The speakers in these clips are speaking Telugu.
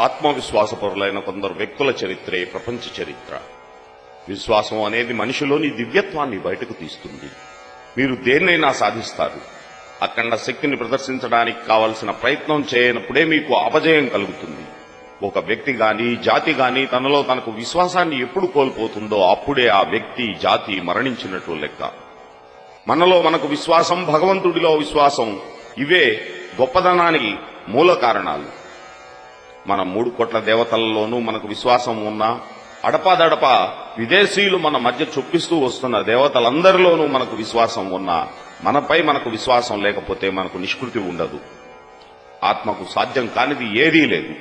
ఆత్మవిశ్వాసపరులైన కొందరు వ్యక్తుల చరిత్రే ప్రపంచ చరిత్ర. విశ్వాసం అనేది మనిషిలోని దివ్యత్వాన్ని బయటకు తీస్తుంది. మీరు దేన్నైనా సాధిస్తారు. అఖండ శక్తిని ప్రదర్శించడానికి కావలసిన ప్రయత్నం చేయనప్పుడే మీకు అపజయం కలుగుతుంది. ఒక వ్యక్తి గాని జాతి గాని తనలో తనకు విశ్వాసాన్ని ఎప్పుడు కోల్పోతుందో అప్పుడే ఆ వ్యక్తి జాతి మరణించినట్లు లెక్క. మనలో మనకు విశ్వాసం, భగవంతుడిలో విశ్వాసం, ఇవే గొప్పదనానికి మూల కారణాలు. మన 3 కోట్ల దేవతలలోనూ మనకు విశ్వాసం ఉన్నా, అడపాదడపా విదేశీయులు మన మధ్య చొప్పిస్తూ వస్తున్న దేవతలందరిలోనూ మనకు విశ్వాసం ఉన్నా, మనపై మనకు విశ్వాసం లేకపోతే మనకు నిష్కృతి ఉండదు. ఆత్మకు సాధ్యం కానిది ఏదీ లేదు.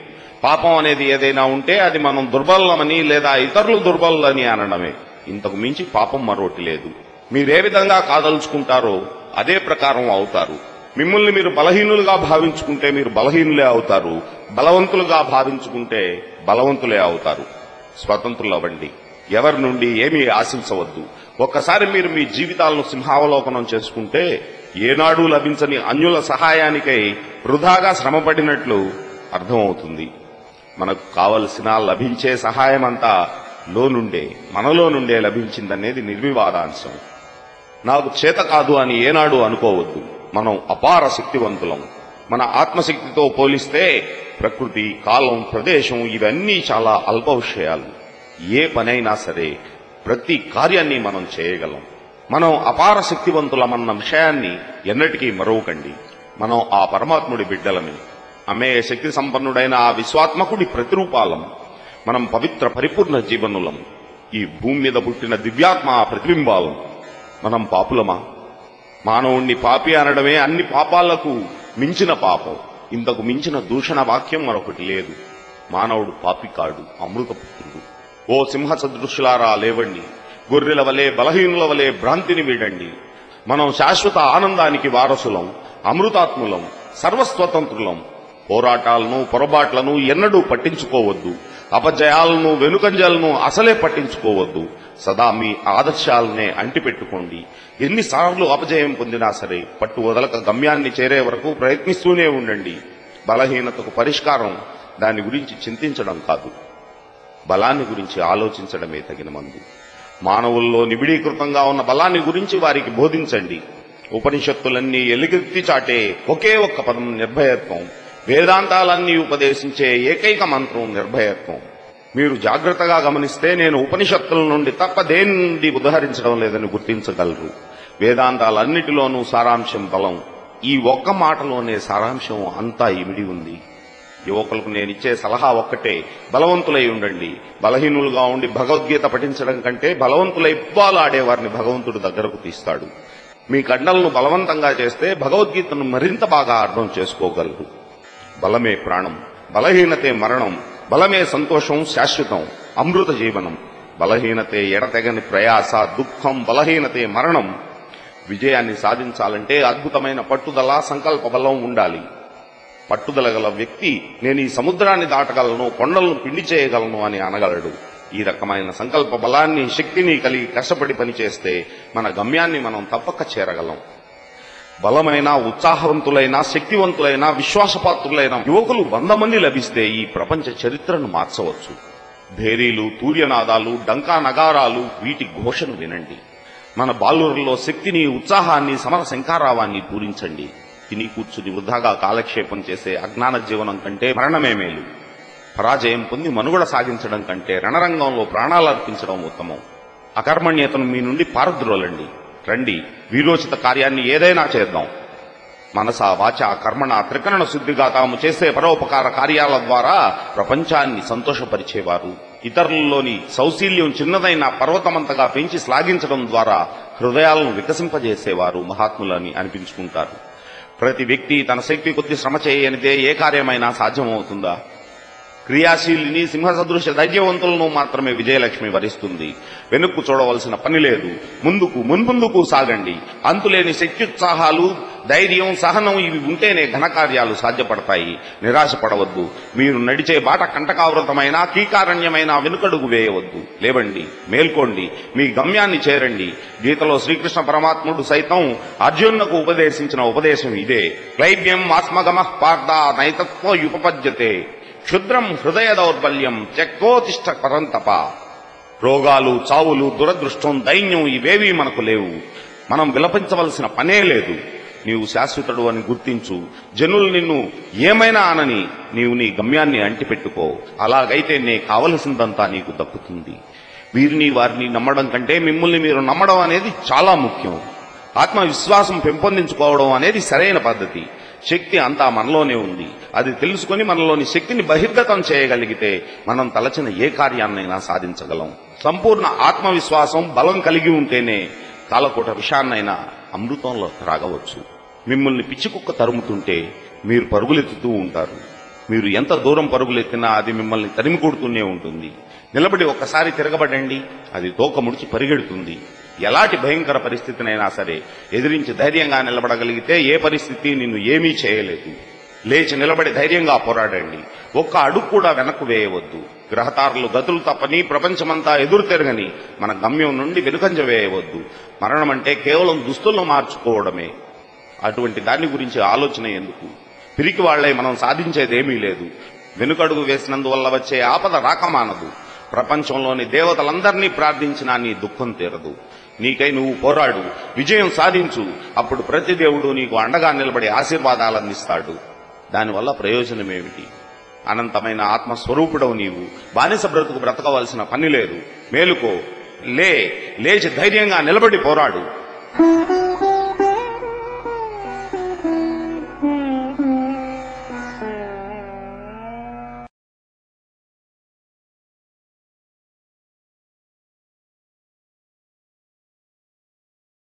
పాపం అనేది ఏదైనా ఉంటే అది మనం దుర్బలమని లేదా ఇతరులు దుర్బలని అనడమే. ఇంతకు మించి పాపం మరొకటి లేదు. మీరే విధంగా కాదలుచుకుంటారో అదే ప్రకారం అవుతారు. మిమ్మల్ని మీరు బలహీనులుగా భావించుకుంటే మీరు బలహీనులే అవుతారు. బలవంతులుగా భావించుకుంటే బలవంతులే అవుతారు. స్వతంత్రులవ్వండి. ఎవరి నుండి ఏమీ ఆశించవద్దు. ఒక్కసారి మీరు మీ జీవితాలను సింహావలోకనం చేసుకుంటే ఏనాడూ లభించని అన్యుల సహాయానికై వృధాగా శ్రమపడినట్లు అర్థమవుతుంది. మనకు కావలసిన లభించే సహాయమంతా మనలో నుండే లభించిందనేది నిర్వివాదాంశం. నాకు చేత కాదు అని ఏనాడు అనుకోవద్దు. మనం అపార శక్తివంతులం. మన ఆత్మశక్తితో పోలిస్తే ప్రకృతి, కాలం, ప్రదేశం ఇవన్నీ చాలా అల్ప విషయాలు. ఏ పనైనా సరే ప్రతి కార్యాన్ని మనం చేయగలం. మనం అపార శక్తివంతులమన్న విషయాన్ని ఎన్నటికీ మరవకండి. మనం ఆ పరమాత్ముడి బిడ్డలమే. అమే శక్తి సంపన్నుడైన ఆ విశ్వాత్మకుడి ప్రతిరూపాలం. మనం పవిత్ర పరిపూర్ణ జీవనులం. ఈ భూమి మీద పుట్టిన దివ్యాత్మ ప్రతిబింబాలం. మనం పాపులమా? మానవుణ్ణి పాపి అనడమే అన్ని పాపాలకు మించిన పాపం. ఇంతకు మించిన దూషణ వాక్యం మరొకటి లేదు. మానవుడు పాపి కాడు, అమృతపుత్రుడు. ఓ సింహ సదృశులారా లేవండి. గొర్రెల వలె, బలహీనుల వలె భ్రాంతిని వీడండి. మనం శాశ్వత ఆనందానికి వారసులం, అమృతాత్ములం, సర్వస్వతంత్రులం. పోరాటాలను, పొరపాట్లను ఎన్నడూ పట్టించుకోవద్దు. అపజయాలను, వెనుకంజలను అసలే పట్టించుకోవద్దు. సదా మీ ఆదర్శాలనే అంటిపెట్టుకోండి. ఎన్నిసార్లు అపజయం పొందినా సరే పట్టు వదలక గమ్యాన్ని చేరే వరకు ప్రయత్నిస్తూనే ఉండండి. బలహీనతకు పరిష్కారం దాని గురించి చింతించడం కాదు, బలాన్ని గురించి ఆలోచించడమే తగిన మందు. మానవుల్లో నిబిడీకృతంగా ఉన్న బలాన్ని గురించి వారికి బోధించండి. ఉపనిషత్తులన్నీ ఎలుగెత్తి చాటే ఒకే ఒక్క పదం నిర్భయత్వం. వేదాంతాలన్నీ ఉపదేశించే ఏకైక మంత్రం నిర్భయత్వం. మీరు జాగ్రత్తగా గమనిస్తే నేను ఉపనిషత్తుల నుండి తప్ప దేని నుండి ఉదహరించడం లేదని గుర్తించగలరు. వేదాంతాలన్నిటిలోనూ సారాంశం బలం. ఈ ఒక్క మాటలోనే సారాంశం అంతా ఇమిడి ఉంది. యువకులకు నేనిచ్చే సలహా ఒక్కటే, బలవంతులై ఉండండి. బలహీనులుగా ఉండి భగవద్గీత పఠించడం కంటే బలవంతులై బాల్ ఆడేవారిని భగవంతుడు దగ్గరకు తీస్తాడు. మీ కండలను బలవంతంగా చేస్తే భగవద్గీతను మరింత బాగా అర్థం చేసుకోగలరు. బలమే ప్రాణం, బలహీనతే మరణం. బలమే సంతోషం, శాశ్వతం, అమృత జీవనం. బలహీనతే ఎడతెగని ప్రయాస, దుఃఖం. బలహీనతే మరణం. విజయాన్ని సాధించాలంటే అద్భుతమైన పట్టుదల, సంకల్ప బలం ఉండాలి. పట్టుదల గల వ్యక్తి నేను ఈ సముద్రాన్ని దాటగలను, కొండలను పిండి చేయగలను అని అనగలడు. ఈ రకమైన సంకల్ప బలాన్ని, శక్తిని కలిగి కష్టపడి పనిచేస్తే మన గమ్యాన్ని మనం తప్పక చేరగలం. బలమైన, ఉత్సాహవంతులైన, శక్తివంతులైన, విశ్వాసపాత్రులైన యువకులు 100 మంది లభిస్తే ఈ ప్రపంచ చరిత్రను మార్చవచ్చు. భేరీలు, తూర్యనాదాలు, డంకా నగారాలు, వీటి ఘోషను వినండి. మన బాలురులో శక్తిని, ఉత్సాహాన్ని, సమర శంఖారావాన్ని పూరించండి. తిని కూర్చుని వృధాగా కాలక్షేపం చేసే అజ్ఞాన జీవనం కంటే మరణమే మేలు. పరాజయం పొంది మనుగడ సాగించడం కంటే రణరంగంలో ప్రాణాలర్పించడం ఉత్తమం. అకర్మణ్యతను మీ నుండి పారద్రోలండి. రండి, వీరోచిత కార్యాన్ని ఏదైనా చేద్దాం. మనస, వాచ, కర్మణ త్రికరణ శుద్ధిగా తాము చేసే పరోపకార కార్యాల ద్వారా ప్రపంచాన్ని సంతోషపరిచేవారు. ఇతరులలోని సౌశీల్యం చిన్నదైన పర్వతమంతగా పెంచి శ్లాఘించడం ద్వారా హృదయాలను వికసింపజేసేవారు మహాత్ములని అనిపించుకుంటారు. ప్రతి వ్యక్తి తన శక్తి కొద్ది శ్రమ చేయనిదే ఏ కార్యమైనా సాధ్యమవుతుందా? క్రియాశీలిని, సింహసదృశ ధైర్యవంతులను మాత్రమే విజయలక్ష్మి వరిస్తుంది. వెనుక్కు చూడవలసిన పని లేదు. మున్ముందుకు సాగండి. అంతులేని శక్త్యుత్సాహాలు, ధైర్యం, సహనం ఇవి ఉంటేనే ఘనకార్యాలు సాధ్యపడతాయి. నిరాశపడవద్దు. మీరు నడిచే బాట కంటకావృతమైన, కీకారణ్యమైన వెనుకడుగు వేయవద్దు. లేవండి, మేల్కోండి, మీ గమ్యాన్ని చేరండి. గీతలో శ్రీకృష్ణ పరమాత్ముడు సైతం అర్జునుకు ఉపదేశించిన ఉపదేశం ఇదే. క్లైబ్యం ఆత్మగమః పార్థ నైతత్వయుపపద్యతే. క్షుద్రం హృదయ దౌర్బల్యం త్యక్తోతిష్ట పరంతప. రోగాలు, చావులు, దురదృష్టం, దైన్యం ఇవేవీ మనకు లేవు. మనం విలపించవలసిన పనే లేదు. నీవు శాశ్వతుడు అని గుర్తించు. జనులు నిన్ను ఏమైనా అనని నీవు నీ గమ్యాన్ని అంటిపెట్టుకో. అలాగైతే నే కావలసిందంతా నీకు దక్కుతుంది. వీరిని వారిని నమ్మడం కంటే మిమ్మల్ని మీరు నమ్మడం అనేది చాలా ముఖ్యం. ఆత్మవిశ్వాసం పెంపొందించుకోవడం అనేది సరైన పద్ధతి. శక్తి అంతా మనలోనే ఉంది. అది తెలుసుకుని మనలోని శక్తిని బహిర్గతం చేయగలిగితే మనం తలచిన ఏ కార్యాన్నైనా సాధించగలం. సంపూర్ణ ఆత్మవిశ్వాసం, బలం కలిగి ఉంటేనే కాలకోట విషాన్నైనా అమృతంలో త్రాగవచ్చు. మిమ్మల్ని పిచ్చికుక్క తరుముతుంటే మీరు పరుగులెత్తుతూ ఉంటారు. మీరు ఎంత దూరం పరుగులెత్తినా అది మిమ్మల్ని తరిమి కొడుతూనే ఉంటుంది. నిలబడి ఒక్కసారి తిరగబడండి, అది తోక ముడిచి పరిగెడుతుంది. ఎలాంటి భయంకర పరిస్థితినైనా సరే ఎదిరించి ధైర్యంగా నిలబడగలిగితే ఏ పరిస్థితి నిన్ను ఏమీ చేయలేదు. లేచి నిలబడి ధైర్యంగా పోరాడండి. ఒక్క అడుగు కూడా వెనక్కు వేయవద్దు. గ్రహతారులు గతులు తప్పని ప్రపంచమంతా ఎదురు తిరగని మన గమ్యం నుండి వెనుకంజ వేయవద్దు. మరణం అంటే కేవలం దుస్తులను మార్చుకోవడమే. అటువంటి దాని గురించి ఆలోచన ఎందుకు? పిరికి వాళ్లై మనం సాధించేదేమీ లేదు. వెనుకడుగు వేసినందువల్ల వచ్చే ఆపద రాకమానదు. ప్రపంచంలోని దేవతలందరినీ ప్రార్థించినా నీ దుఃఖం తీరదు. నీకై నువ్వు పోరాడు, విజయం సాధించు. అప్పుడు ప్రతి దేవుడు నీకు అండగా నిలబడి ఆశీర్వాదాలందిస్తాడు. దానివల్ల ప్రయోజనమేమిటి? అనంతమైన ఆత్మస్వరూపుడవు నీవు. బానిస బ్రతుకు బ్రతకవలసిన పని లేదు. మేలుకో, లేచి ధైర్యంగా నిలబడి పోరాడు.